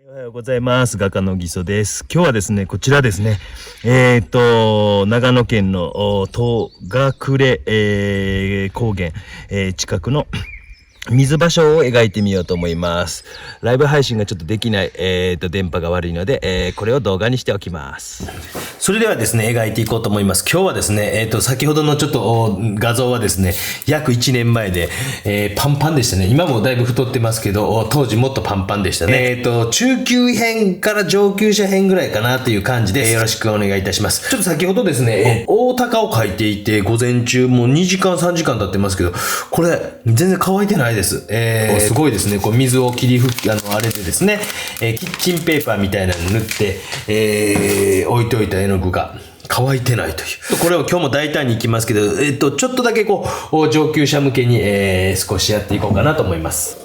おはようございます。画家のぎそです。今日はですね、こちらですね。長野県の戸隠、高原、近くの水場所を描いてみようと思います。ライブ配信がちょっとできない、電波が悪いので、これを動画にしておきます。それではですね、描いていこうと思います。今日はですね、先ほどのちょっと画像はですね、約1年前で、パンパンでしたね。今もだいぶ太ってますけど、当時もっとパンパンでしたね。中級編から上級者編ぐらいかなという感じで、よろしくお願いいたします。ちょっと先ほどですね、大鷹を描いていて、午前中もう2時間3時間経ってますけど、これ全然乾いてないです。すごいですね。こう水を切り拭き、あれでですね、キッチンペーパーみたいなの塗って、置いておいた絵の具が乾いてないという。これを今日も大胆にいきますけど、ちょっとだけこう、上級者向けに、少しやっていこうかなと思います。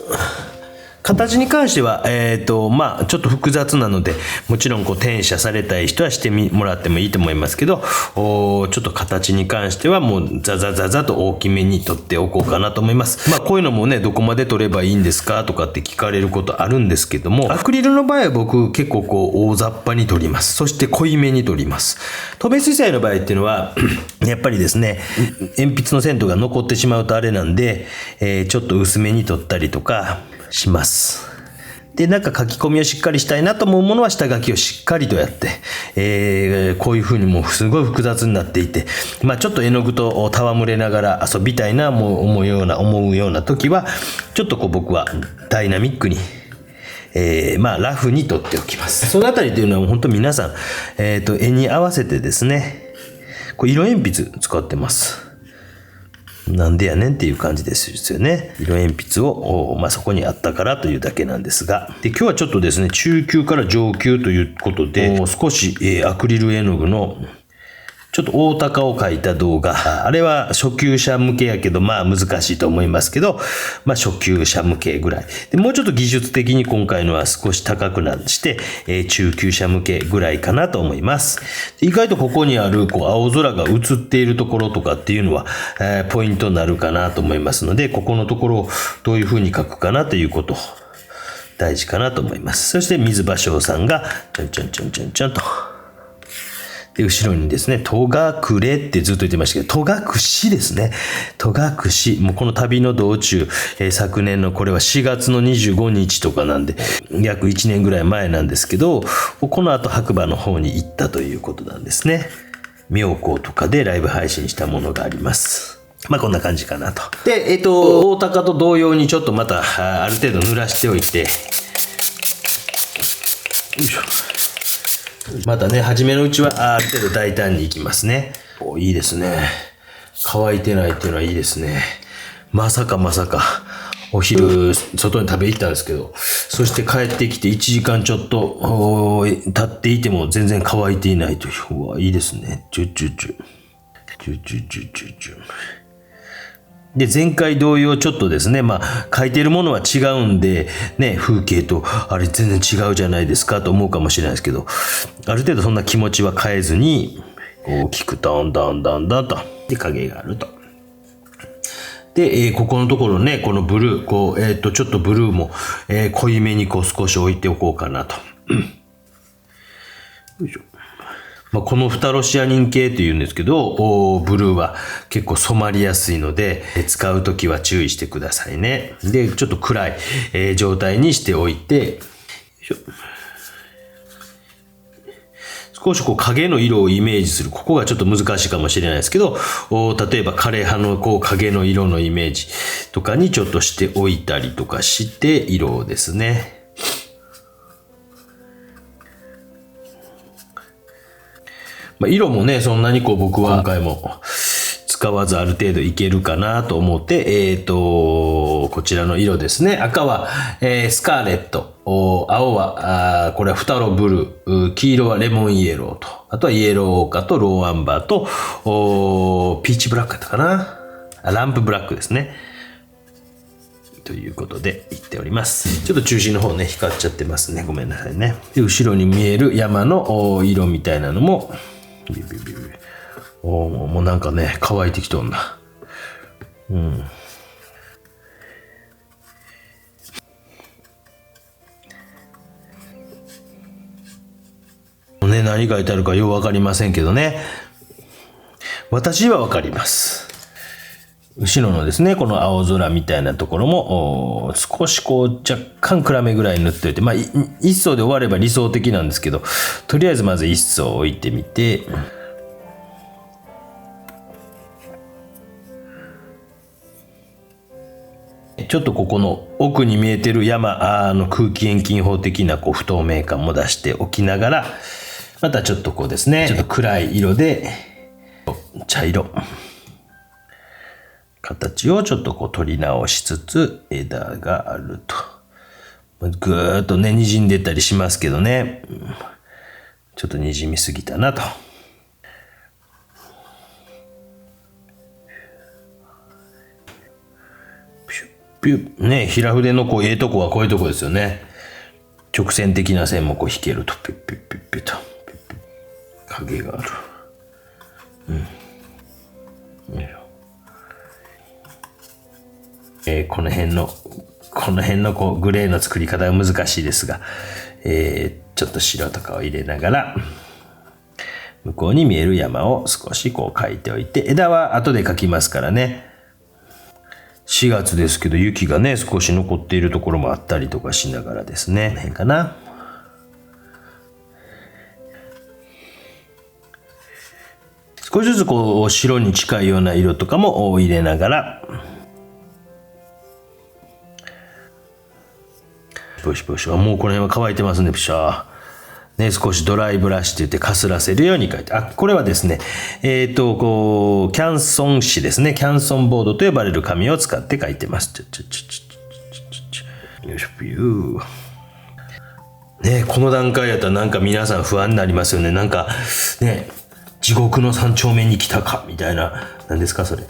形に関しては、ちょっと複雑なので、もちろんこう転写されたい人はしてもらってもいいと思いますけど、ちょっと形に関してはもうザザザザと大きめに撮っておこうかなと思います。こういうのもね、どこまで撮ればいいんですかとかって聞かれることあるんですけども、アクリルの場合は僕結構こう大雑把に撮ります。そして濃いめに撮ります。透明水彩の場合っていうのは、やっぱりですね、鉛筆の線とか残ってしまうとあれなんで、ちょっと薄めに撮ったりとか、します。で、なんか書き込みをしっかりしたいなと思うものは下書きをしっかりとやって、こういう風にもうすごい複雑になっていて、ちょっと絵の具と戯れながら遊びたいな思うような時は、ちょっとこう僕はダイナミックに、ラフに撮っておきます。そのあたりというのは本当皆さん、絵に合わせてですね、こう色鉛筆使ってます。なんでやねんっていう感じですよね。色鉛筆を、そこにあったからというだけなんですが。で、今日はちょっとですね、中級から上級ということで、少し、アクリル絵の具のちょっと大鷹を描いた動画。あれは初級者向けやけど、難しいと思いますけど、初級者向けぐらい。で、もうちょっと技術的に今回のは少し高くなして、中級者向けぐらいかなと思います。意外とここにある、青空が映っているところとかっていうのは、ポイントになるかなと思いますので、ここのところをどういう風に描くかなということ、大事かなと思います。そして水芭蕉さんが、ちょんちょんちょんちょんちょんと。で、後ろにですね、戸隠ってずっと言ってましたけど、戸隠ですね。戸隠。もうこの旅の道中、昨年のこれは4月の25日とかなんで、約1年ぐらい前なんですけど、この後白馬の方に行ったということなんですね。妙高とかでライブ配信したものがあります。こんな感じかなと。で、大鷹と同様にちょっとまた、ある程度濡らしておいて、よいしょ。またね、初めのうちはある程度大胆にいきますね。いいですね。乾いてないっていうのはいいですね。まさか、お昼、外に食べ行ったんですけど、そして帰ってきて1時間ちょっと経っていても全然乾いていないという。いいですね。で、前回同様ちょっとですね、書いてるものは違うんで、ね、風景と、あれ全然違うじゃないですかと思うかもしれないですけど、ある程度そんな気持ちは変えずに、大きくダンと、で、影があると。で、ここのところね、このブルー、ちょっとブルーも、濃いめに少し置いておこうかなと。よいしょ。このフタロシアニン系っていうんですけど、ブルーは結構染まりやすいので、使うときは注意してくださいね。で、ちょっと暗い、状態にしておいて、少し影の色をイメージする。ここがちょっと難しいかもしれないですけど、例えば枯葉の影の色のイメージとかにちょっとしておいたりとかして、色をですね。色もね、そんなに僕は今回も使わずある程度いけるかなと思って、こちらの色ですね。赤は、スカーレット。青は、これはフタロブルー。黄色はレモンイエローと。あとはイエローオーカとローアンバーと、ピーチブラックだったかな。ランプブラックですね。ということで言っております。ちょっと中心の方ね、光っちゃってますね。ごめんなさいね。で、後ろに見える山の色みたいなのも、もうなんかね、乾いてきとんな。ね、何書いてあるかようわかりませんけどね。私はわかります。後ろのですね、この青空みたいなところも、少しこう若干暗めぐらい塗っておいて、まあ、一層で終われば理想的なんですけど、とりあえずまず一層置いてみて、ちょっとここの奥に見えてる山の空気遠近法的なこう不透明感も出しておきながら、またちょっとこうですね、ちょっと暗い色で、茶色。形をちょっとこう取り直しつつ、枝があると。ぐーっとね、滲んでたりしますけどね。ちょっと滲みすぎたなと。ピュッね、平筆のこう、とこはこういうとこですよね。直線的な線もこう引けると、ピュッピュッピュッピュッと。影がある。この辺のこうグレーの作り方は難しいですが、ちょっと白とかを入れながら、向こうに見える山を少しこう描いておいて、枝は後で描きますからね。4月ですけど、雪がね、少し残っているところもあったりとかしながらですね。変かな。少しずつこう白に近いような色とかも入れながら、ポシポシ。もうこの辺は乾いてますね、ピシャー。ね、少しドライブラシって言ってかすらせるように書いて。これはですね、こう、キャンソン紙ですね。キャンソンボードと呼ばれる紙を使って書いてます。よいしょ、ピュー。ね、この段階やったらなんか皆さん不安になりますよね。なんか、ね、地獄の三丁目に来たかみたいな、何ですかそれ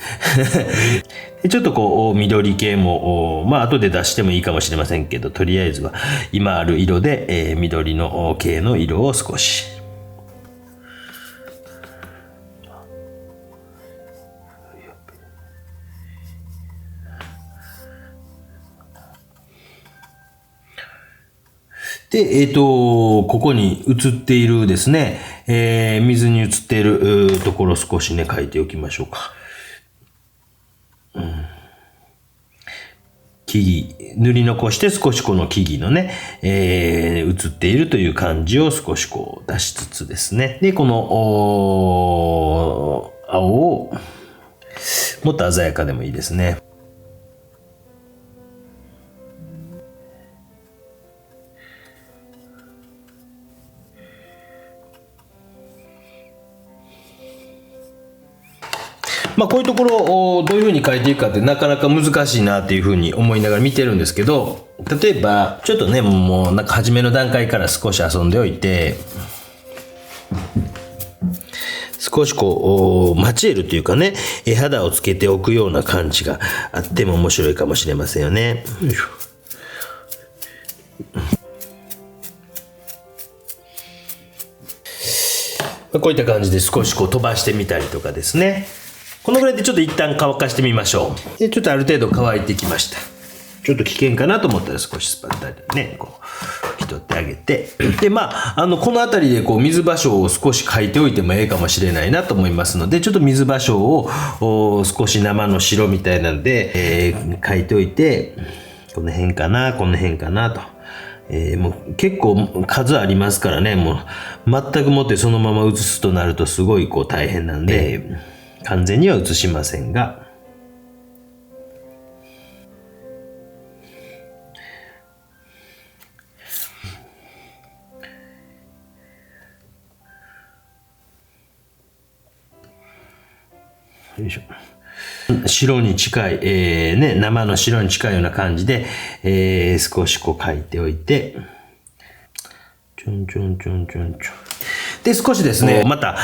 ちょっとこう緑系もまあ後で出してもいいかもしれませんけど、とりあえずは今ある色で、緑の系の色を少しで、ここに映っているですね、水に映っているところ少しね、書いておきましょうか。木々、塗り残して少しこの木々のね、映っているという感じを少しこう出しつつですね。で、この、青を、もっと鮮やかでもいいですね。まあこういうところをどういうふうに変えていくかってなかなか難しいなっていうふうに思いながら見てるんですけど、例えばちょっとね、もうなんか初めの段階から少し遊んでおいて、少しこうマチエルというかね、肌をつけておくような感じがあっても面白いかもしれませんよね。よいしょ。こういった感じで少しこう飛ばしてみたりとかですね。このぐらいでちょっと一旦乾かしてみましょう。で、ちょっとある程度乾いてきました。ちょっと危険かなと思ったら少しスパッとね、こう、拭き取ってあげて。で、まあ、この辺りでこう、水芭蕉を少し書いておいてもええかもしれないなと思いますので、ちょっと水芭蕉を少し生の白みたいなので、書いておいて、この辺かな、この辺かなと。もう結構数ありますからね、もう全くもってそのまま写すとなるとすごいこう大変なんで、完全には写しませんが、よいしょ。白に近い、ね、生の白に近いような感じで、少しこう書いておいて、ちょんちょんちょんちょんちょん。で、少しですね、また、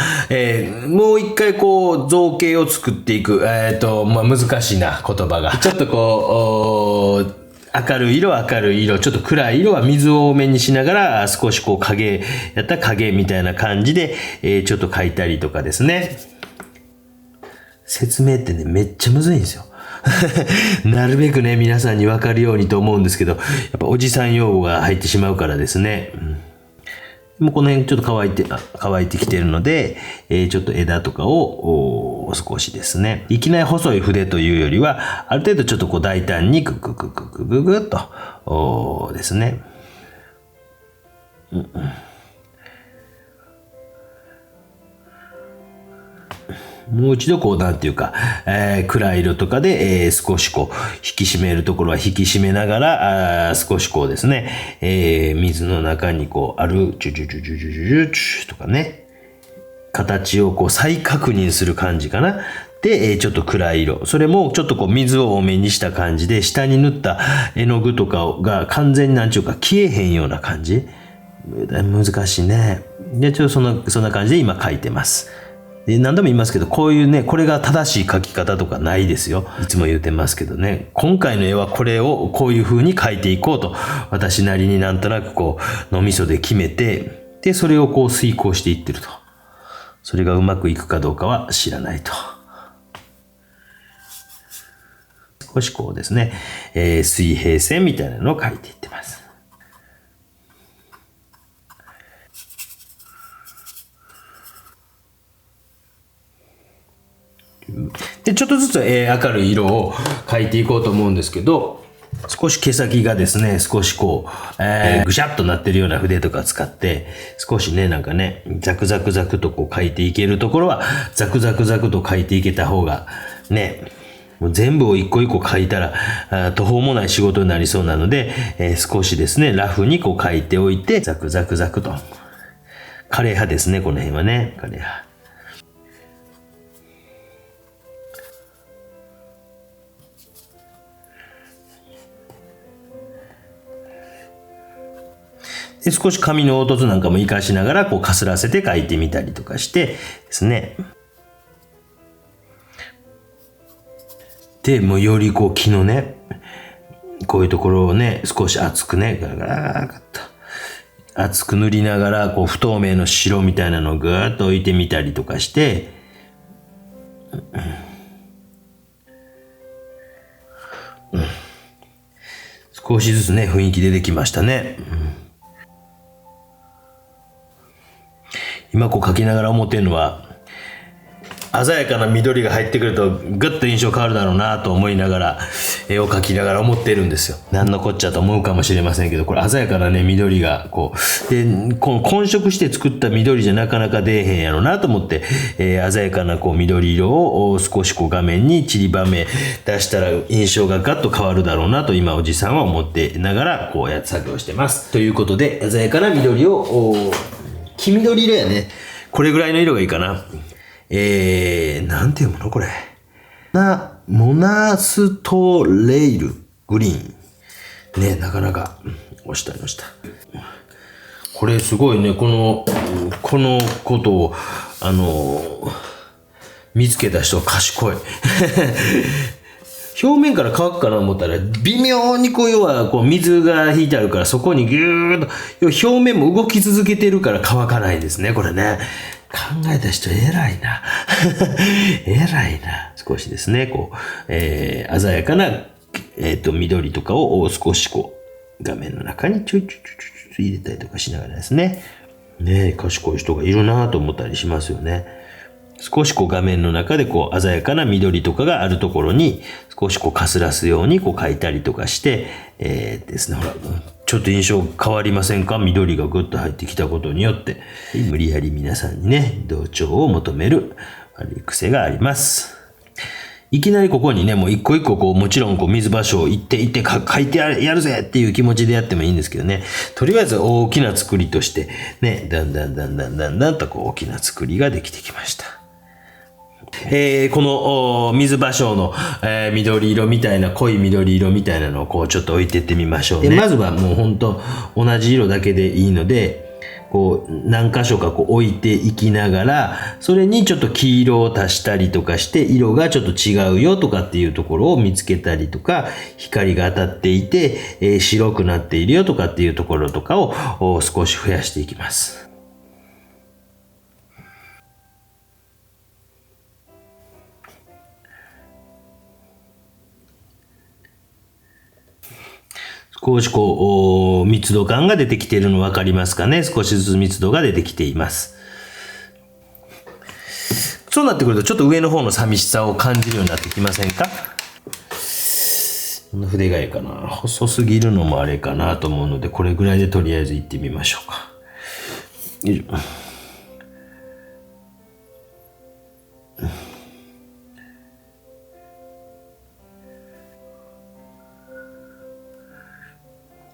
もう一回こう、造形を作っていく、まあ、難しいな、言葉が。ちょっとこう、明るい色、ちょっと暗い色は水を多めにしながら、少しこう影、やった影みたいな感じで、ちょっと描いたりとかですね。説明ってね、めっちゃむずいんですよ。なるべくね、皆さんに分かるようにと思うんですけど、やっぱおじさん用語が入ってしまうからですね。もうこの辺ちょっと乾いてきてるので、ちょっと枝とかを少しですね、いきなり細い筆というよりは、ある程度ちょっとこう大胆にグッとですね。もう一度こうなんていうか、暗い色とかで、少しこう引き締めるところは引き締めながら、少しこうですね、水の中にこうあるチュチュチュチュチュチュチュとかね、形をこう再確認する感じかな。で、ちょっと暗い色。それもちょっとこう水を多めにした感じで、下に塗った絵の具とかが完全になんちゅうか消えへんような感じ。難しいね。で、ちょっとそんな感じで今描いてます。で、何度も言いますけど、こういうね、これが正しい描き方とかないですよ。いつも言ってますけどね。今回の絵はこれをこういう風に描いていこうと、私なりになんとなくこう、脳みそで決めて、で、それをこう遂行していってると。それがうまくいくかどうかは知らないと。少しこうですね、水平線みたいなのを描いていってます。で、ちょっとずつ、明るい色を描いていこうと思うんですけど、少し毛先がですね、少しこう、ぐしゃっとなってるような筆とか使って、少しね、なんかね、ザクザクザクとこう描いていけるところは、ザクザクザクと描いていけた方が、ね、もう全部を一個一個描いたら、途方もない仕事になりそうなので、少しですね、ラフにこう描いておいて、ザクザクザクと。枯れ葉ですね、この辺はね、枯れ葉。で、少し紙の凹凸なんかも活かしながら、こう、かすらせて描いてみたりとかしてですね。で、もうよりこう、木のね、こういうところをね、少し厚くね、ガラガラガラッと、厚く塗りながら、こう、不透明の白みたいなのをぐーっと置いてみたりとかして、少しずつね、雰囲気出てきましたね。今こう描きながら思ってるのは、鮮やかな緑が入ってくるとぐっと印象変わるだろうなと思いながら絵を描きながら思ってるんですよ。何のこっちゃと思うかもしれませんけど、これ鮮やかなね緑がこうで、この混色して作った緑じゃなかなか出えへんやろうなと思って、鮮やかなこう緑色を少しこう画面に散りばめ出したら印象がガッと変わるだろうなと今おじさんは思ってながらこうやって作業してます。ということで鮮やかな緑を黄緑色やね。これぐらいの色がいいかな。なんていうものこれ。モナストレイルグリーン。ね、なかなか、押した。これすごいね、このことを、見つけた人は賢い。表面から乾くかな思ったら、微妙にこう、要は、こう、水が引いてあるから、そこにギューッと、表面も動き続けてるから乾かないですね、これね。考えた人偉いな。偉いな。少しですね、こう、鮮やかな、緑とかを少しこう、画面の中にちょい入れたりとかしながらですね。ねえ、賢い人がいるなと思ったりしますよね。少しこう画面の中でこう鮮やかな緑とかがあるところに少しこうかすらすようにこう描いたりとかして、ですね、ほら、ちょっと印象変わりませんか？緑がぐっと入ってきたことによって、無理やり皆さんにね、同調を求める悪い癖があります。いきなりここにね、もう一個一個こう、もちろんこう、水場所を行って書いてやるぜっていう気持ちでやってもいいんですけどね。とりあえず大きな作りとして、ね、だんだんとこう、大きな作りができてきました。この水芭蕉の、緑色みたいな濃い緑色みたいなのをこうちょっと置いてってみましょうね。まずはもうほんと同じ色だけでいいのでこう何箇所かこう置いていきながらそれにちょっと黄色を足したりとかして色がちょっと違うよとかっていうところを見つけたりとか光が当たっていて、白くなっているよとかっていうところとかを少し増やしていきます。少少しこう、密度感が出てきているの分かりますかね。少しずつ密度が出てきています。そうなってくるとちょっと上の方の寂しさを感じるようになってきませんか？この筆がいいかな。細すぎるのもあれかなと思うので、これぐらいでとりあえずいってみましょうか。よいしょ。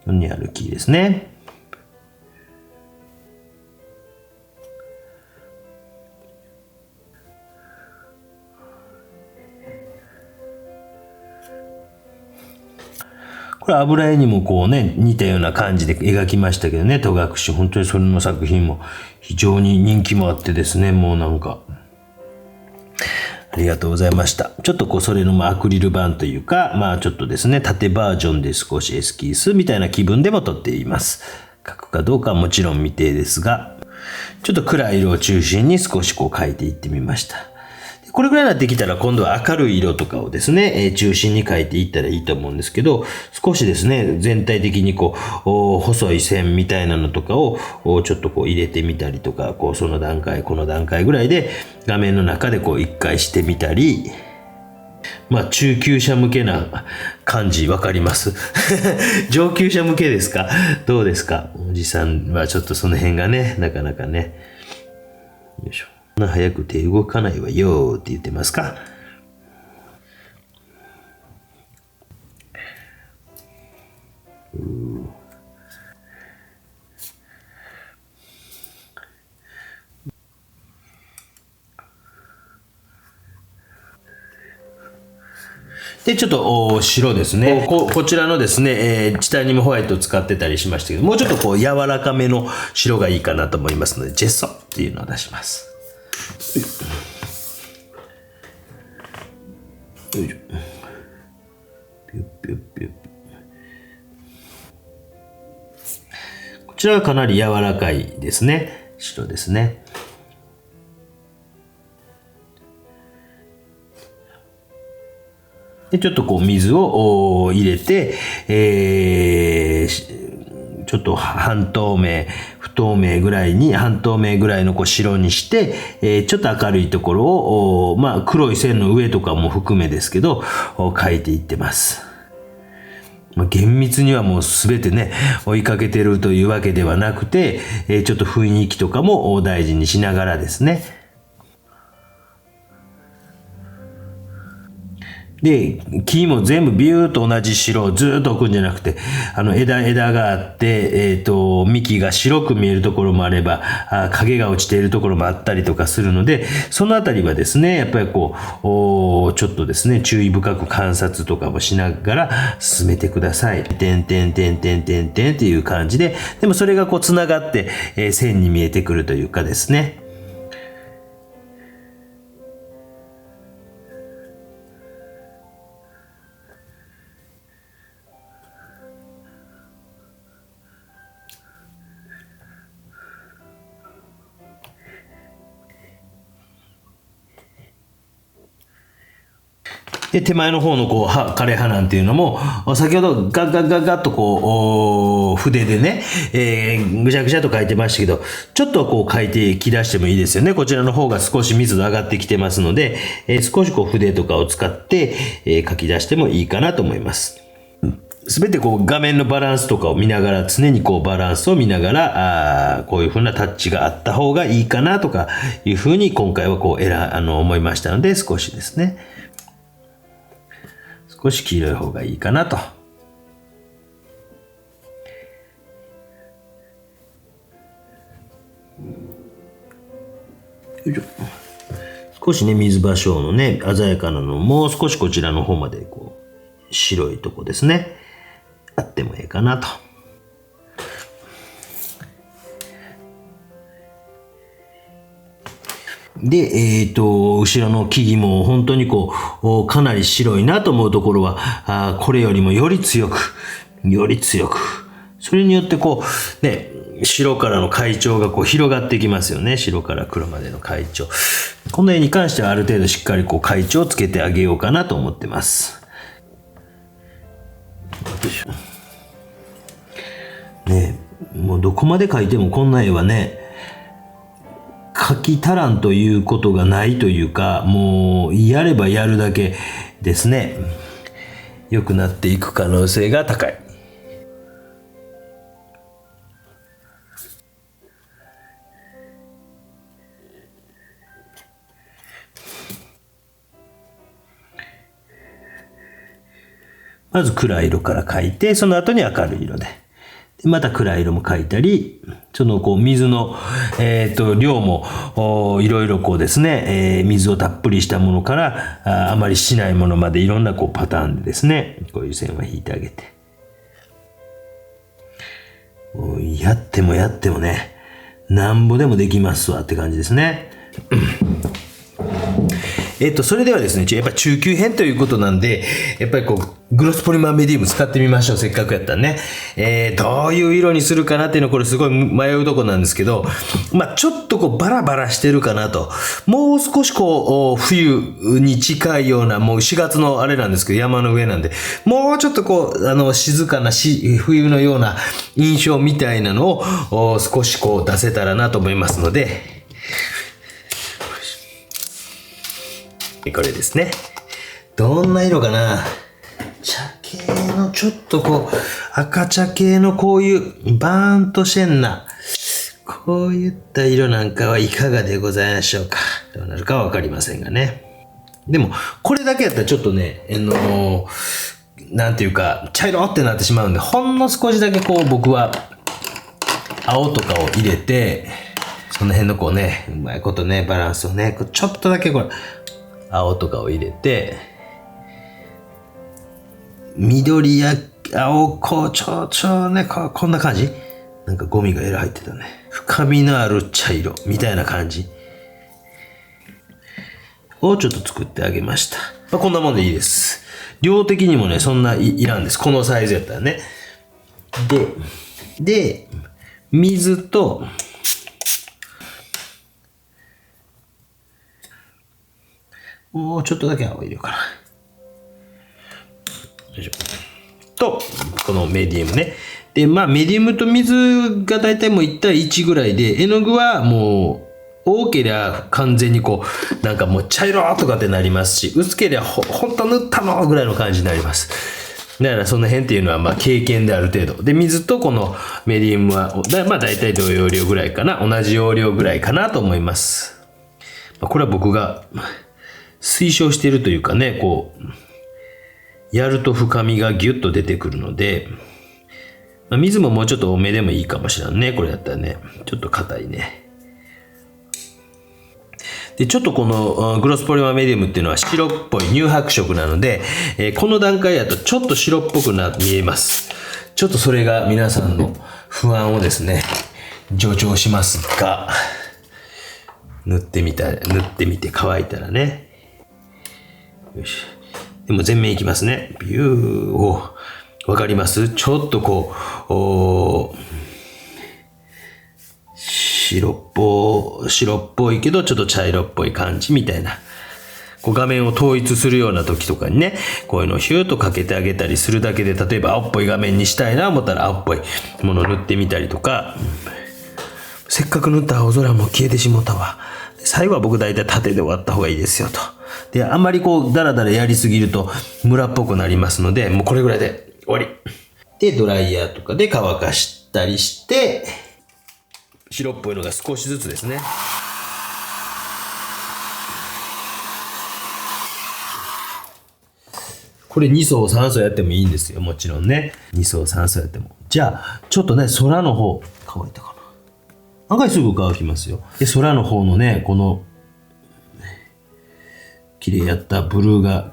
に歩きですね。これ油絵にもこうね、似たような感じで描きましたけどね、戸隠。本当にそれの作品も非常に人気もあってですね、もうなんか、ありがとうございました。ちょっとこうそれのアクリル板というか、まあちょっとですね、縦バージョンで少しエスキースみたいな気分でも撮っています。描くかどうかはもちろん未定ですが、ちょっと暗い色を中心に少しこう描いていってみました。これぐらいになってきたら今度は明るい色とかをですね、中心に描いていったらいいと思うんですけど、少しですね、全体的にこう、細い線みたいなのとかをちょっとこう入れてみたりとか、こうその段階、この段階ぐらいで画面の中でこう一回してみたり、まあ中級者向けな感じわかります上級者向けですか？どうですか？おじさんはちょっとその辺がね、なかなかね。よいしょ。早く手動かないわよって言ってますか？で、ちょっと白ですね。こちらのですね、チタニウムホワイトを使ってたりしましたけど、もうちょっとこう柔らかめの白がいいかなと思いますので、ジェッソっていうのを出します。よいしょ。ピュッピュッピュッ。こちらはかなり柔らかいですね。白ですね。で、ちょっとこう水を入れて、ちょっと半透明、不透明ぐらいに、半透明ぐらいのこう白にして、ちょっと明るいところを、まあ黒い線の上とかも含めですけど、描いていってます。厳密にはもうすべてね、追いかけてるというわけではなくて、ちょっと雰囲気とかも大事にしながらですね。で、木も全部ビューっと同じ白をずーっと置くんじゃなくて、枝があって、幹が白く見えるところもあれば、影が落ちているところもあったりとかするので、そのあたりはですね、やっぱりこう、ちょっとですね、注意深く観察とかもしながら進めてください。てんてんてんてんてんてんっていう感じで、でもそれがこう繋がって、線に見えてくるというかですね。で、手前の方のこう、枯葉なんていうのも、先ほどガッガッガッガッとこう、筆でね、ぐしゃぐしゃと書いてましたけど、ちょっとこう書いてき出してもいいですよね。こちらの方が少し密度上がってきてますので、少しこう筆とかを使って、書き出してもいいかなと思います。すべてこう画面のバランスとかを見ながら、常にこうバランスを見ながら、こういう風なタッチがあった方がいいかなとかいう風に今回はこう思いましたので、少しですね。少し黄色い方がいいかなと。よいしょ。少しね、水芭蕉のね、鮮やかなのもう少しこちらの方までこう、白いとこですね。あってもいいかなと。で、後ろの木々も本当にこう、かなり白いなと思うところは、これよりもより強く、それによってこう、ね、白からの階調がこう広がってきますよね。白から黒までの階調。この絵に関してはある程度しっかりこう階調をつけてあげようかなと思ってます。ね、もうどこまで描いてもこんな絵はね、描き足らんということがないというか、もうやればやるだけですね、良くなっていく可能性が高い。まず暗い色から描いて、その後に明るい色で。また暗い色も描いたり、そのこう水の、量もいろいろこうですね、水をたっぷりしたものからあまりしないものまでいろんなこうパターンでですね、こういう線は引いてあげて。もうやってもやってもね、なんぼでもできますわって感じですね。それではですね、やっぱ中級編ということなんで、やっぱりこう、グロスポリマーメディウム使ってみましょう。せっかくやったらね。どういう色にするかなっていうのはこれすごい迷うとこなんですけど、まあちょっとこうバラバラしてるかなと。もう少しこう、冬に近いような、もう4月のあれなんですけど、山の上なんで、もうちょっとこう、静かな冬のような印象みたいなのを少しこう出せたらなと思いますので、これですね。どんな色かな。茶系のちょっとこう、赤茶系のこういうバーンとしてんな。こういった色なんかはいかがでございましょうか。どうなるかはわかりませんがね。でも、これだけやったらちょっとね、なんていうか、茶色ってなってしまうんで、ほんの少しだけこう僕は、青とかを入れて、その辺のこうね、うまいことね、バランスをね、ちょっとだけこれ、青とかを入れて、緑や青、こう、ちょね、こんな感じ。なんかゴミが入ってたね。深みのある茶色、みたいな感じ。をちょっと作ってあげました。まあ、こんなもんでいいです。量的にもね、そんないらんです。このサイズやったらね。で、水と、もうちょっとだけ青入れようかな。よいしょ。と、このメディウムね。で、まあ、メディウムと水がだいたいもう1対1ぐらいで、絵の具はもう、多ければ完全にこう、なんかもう茶色とかってなりますし、薄ければほんと塗ったのぐらいの感じになります。だからその辺っていうのはまあ経験である程度。で、水とこのメディウムは、まあ大体同様量ぐらいかな。同じ容量ぐらいかなと思います。これは僕が推奨しているというかね、こう、やると深みがギュッと出てくるので、まあ、水ももうちょっと多めでもいいかもしれんね。これだったらね。ちょっと硬いね。で、ちょっとこのグロスポリマーメディウムっていうのは白っぽい乳白色なので、この段階だとちょっと白っぽく見えます。ちょっとそれが皆さんの不安をですね、助長しますが、塗ってみて乾いたらね。よし。でも全面いきますね。ビュー。お、わかります？ちょっとこう、白っぽいけどちょっと茶色っぽい感じみたいな。こう画面を統一するような時とかにね、こういうのをヒューッとかけてあげたりするだけで、例えば青っぽい画面にしたいな思ったら青っぽいものを塗ってみたりとか、せっかく塗った青空も消えてしもたわ。最後は僕大体縦で終わった方がいいですよと。で、あんまりこうダラダラやりすぎるとムラっぽくなりますので、もうこれぐらいで終わり。で、ドライヤーとかで乾かしたりして、白っぽいのが少しずつですね。これ2層3層やってもいいんですよ。もちろんね。2層3層やっても。じゃあ、ちょっとね、空の方、乾いたかな。案外すぐ乾きますよ。で、空の方のね、この、綺麗やったブルーが、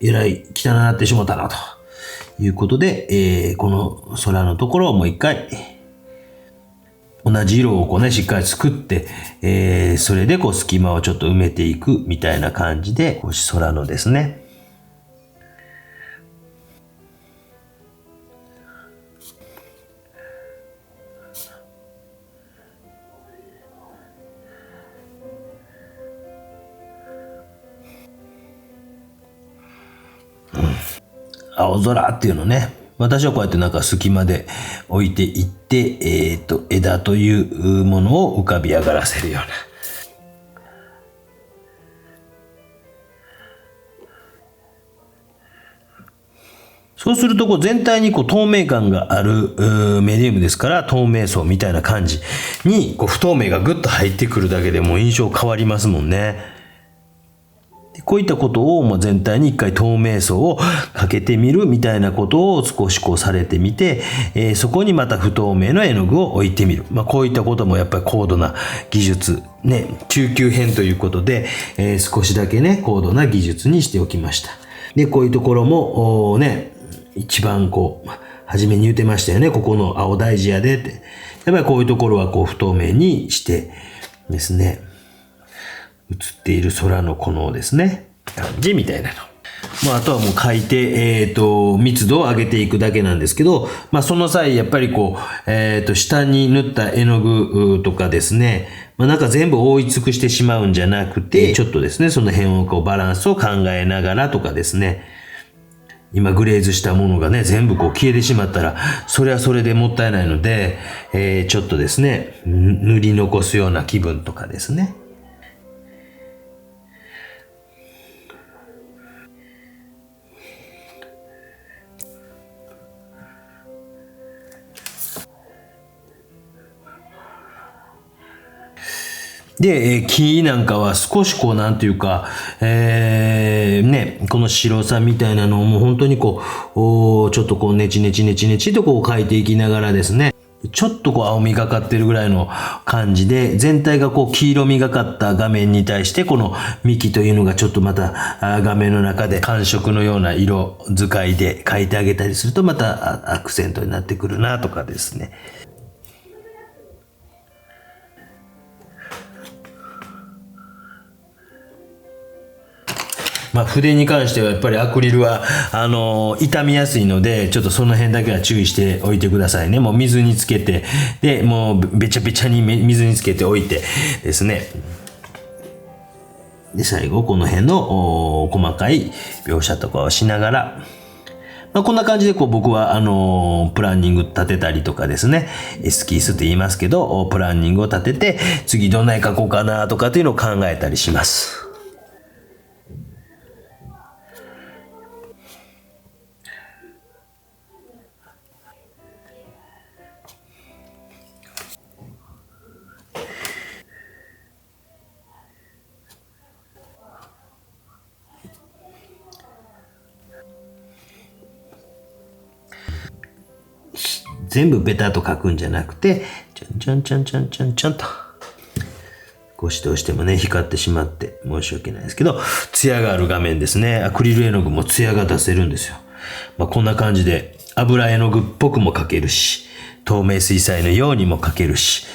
えらい汚なってしもたな、ということで、この空のところをもう一回、同じ色をこうね、しっかり作って、それでこう隙間をちょっと埋めていくみたいな感じで、こう空のですね。青空っていうのね、私はこうやってなんか隙間で置いていって、枝というものを浮かび上がらせるような。そうすると全体に透明感があるメディウムですから、透明層みたいな感じに不透明がぐっと入ってくるだけでもう印象変わりますもんね。こういったことを全体に一回透明層をかけてみるみたいなことを少しされてみて、そこにまた不透明の絵の具を置いてみる。こういったこともやっぱり高度な技術、ね、中級編ということで、少しだけね、高度な技術にしておきました。で、こういうところも、ね、一番初めに言ってましたよね。ここの青大事やでって。やっぱりこういうところは不透明にしてですね、映っている空のこのですね、感じみたいなの。あとはもう描いて、密度を上げていくだけなんですけど、その際、やっぱり下に塗った絵の具とかですね、なんか全部覆い尽くしてしまうんじゃなくて、ちょっとですね、その辺をバランスを考えながらとかですね、今グレーズしたものがね、全部消えてしまったら、それはそれでもったいないので、ちょっとですね、塗り残すような気分とかですね。で、木なんかは少しなんていうか、ね、この白さみたいなのをもう本当にちょっとネチネチネチネチと描いていきながらですね、ちょっと青みがかってるぐらいの感じで、全体が黄色みがかった画面に対して、この幹というのがちょっとまた画面の中で寒色のような色使いで描いてあげたりすると、またアクセントになってくるなとかですね。筆に関してはやっぱりアクリルは、傷みやすいので、ちょっとその辺だけは注意しておいてくださいね。もう水につけて、で、もうべちゃべちゃに水につけておいてですね。で、最後、この辺の細かい描写とかをしながら、こんな感じで僕はプランニング立てたりとかですね、エスキースって言いますけど、プランニングを立てて、次どんな絵描こうかなとかっていうのを考えたりします。全部ベタと書くんじゃなくて、ちょんちょんちょんちょんちょんと。どうしてもね、光ってしまって申し訳ないですけど、ツヤがある画面ですね。アクリル絵の具もツヤが出せるんですよ。こんな感じで、油絵の具っぽくも描けるし、透明水彩のようにも描けるし、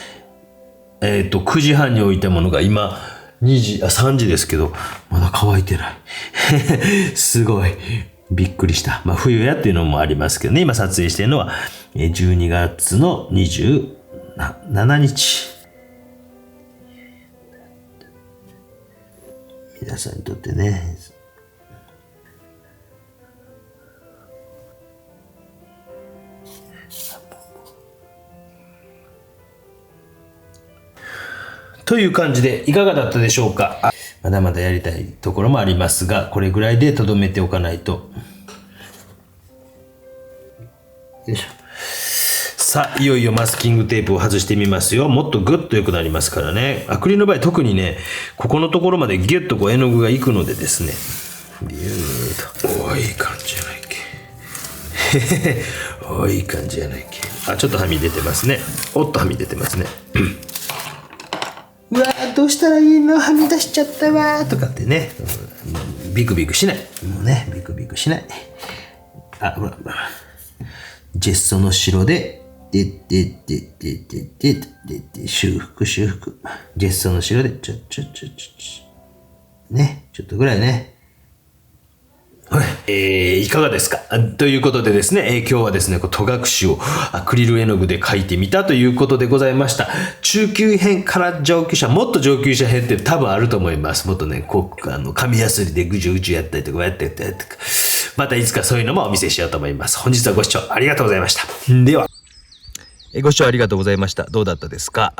9時半に置いたものが今、3時ですけど、まだ乾いてない。すごい。びっくりした。冬やっていうのもありますけどね。今撮影してるのは、12月の27日。皆さんにとってね。という感じでいかがだったでしょうか。まだまだやりたいところもありますが、これぐらいで留めておかないと。よいしょ。さあ、いよいよマスキングテープを外してみますよ。もっとグッと良くなりますからね。アクリルの場合特にね、ここのところまでギュッと絵の具がいくのでですね。ビューッと。おー、いい感じじゃないけ。おー、いい感じじゃないけ。ちょっとはみ出てますね。おっとはみ出てますね。うわー、どうしたらいいの、はみ出しちゃったわーとかってね、ビクビクしない。もうね、ビクビクしない。ほら、ジェストの白で、修復。ジェストの白で、ね、ちょっとぐらいね。はい。いかがですかということでですね、今日はですね、戸隠をアクリル絵の具で描いてみたということでございました。中級編から上級者、もっと上級者編って多分あると思います。もっとね、紙やすりでぐじゅぐじゅやったりとか、やってまたいつかそういうのもお見せしようと思います。本日はご視聴ありがとうございました。では。ご視聴ありがとうございました。どうだったですか？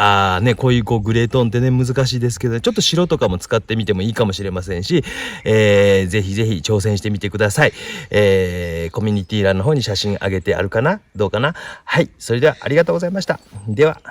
こういうグレートーンってね、難しいですけど、ちょっと白とかも使ってみてもいいかもしれませんし、ぜひぜひ挑戦してみてください。コミュニティ欄の方に写真上げてあるかな？どうかな？はい。それではありがとうございました。では。